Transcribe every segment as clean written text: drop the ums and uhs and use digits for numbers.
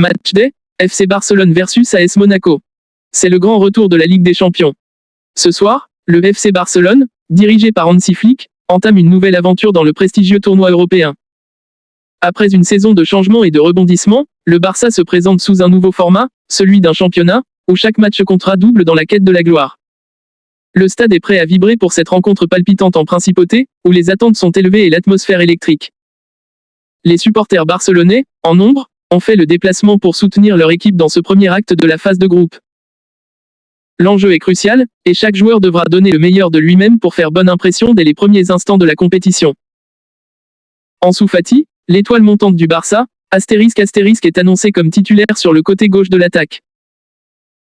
Match day, FC Barcelone versus AS Monaco. C'est le grand retour de la Ligue des Champions. Ce soir, le FC Barcelone, dirigé par Hansi Flick, entame une nouvelle aventure dans le prestigieux tournoi européen. Après une saison de changements et de rebondissements, le Barça se présente sous un nouveau format, celui d'un championnat, où chaque match comptera double dans la quête de la gloire. Le stade est prêt à vibrer pour cette rencontre palpitante en principauté, où les attentes sont élevées et l'atmosphère électrique. Les supporters barcelonais, en nombre, ont fait le déplacement pour soutenir leur équipe dans ce premier acte de la phase de groupe. L'enjeu est crucial, et chaque joueur devra donner le meilleur de lui-même pour faire bonne impression dès les premiers instants de la compétition. Ansu Fati, l'étoile montante du Barça, est annoncé comme titulaire sur le côté gauche de l'attaque.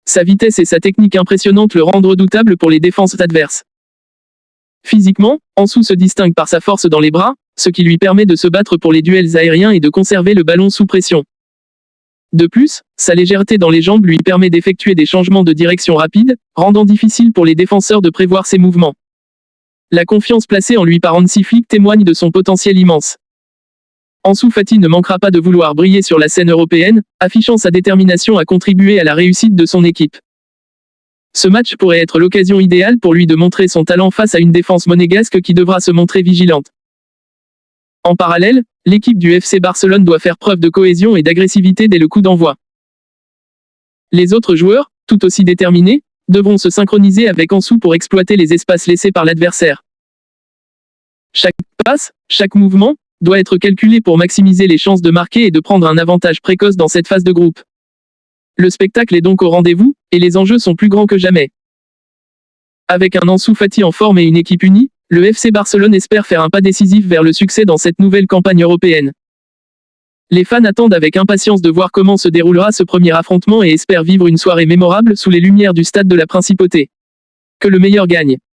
Sa vitesse et sa technique impressionnante le rendent redoutable pour les défenses adverses. Physiquement, Ansu se distingue par sa force dans les bras, ce qui lui permet de se battre pour les duels aériens et de conserver le ballon sous pression. De plus, sa légèreté dans les jambes lui permet d'effectuer des changements de direction rapides, rendant difficile pour les défenseurs de prévoir ses mouvements. La confiance placée en lui par Hansi Flick témoigne de son potentiel immense. Ansu Fati ne manquera pas de vouloir briller sur la scène européenne, affichant sa détermination à contribuer à la réussite de son équipe. Ce match pourrait être l'occasion idéale pour lui de montrer son talent face à une défense monégasque qui devra se montrer vigilante. En parallèle, l'équipe du FC Barcelone doit faire preuve de cohésion et d'agressivité dès le coup d'envoi. Les autres joueurs, tout aussi déterminés, devront se synchroniser avec Ansu pour exploiter les espaces laissés par l'adversaire. Chaque passe, chaque mouvement, doit être calculé pour maximiser les chances de marquer et de prendre un avantage précoce dans cette phase de groupe. Le spectacle est donc au rendez-vous, et les enjeux sont plus grands que jamais. Avec un Ansu Fati en forme et une équipe unie, le FC Barcelone espère faire un pas décisif vers le succès dans cette nouvelle campagne européenne. Les fans attendent avec impatience de voir comment se déroulera ce premier affrontement et espèrent vivre une soirée mémorable sous les lumières du stade de la Principauté. Que le meilleur gagne.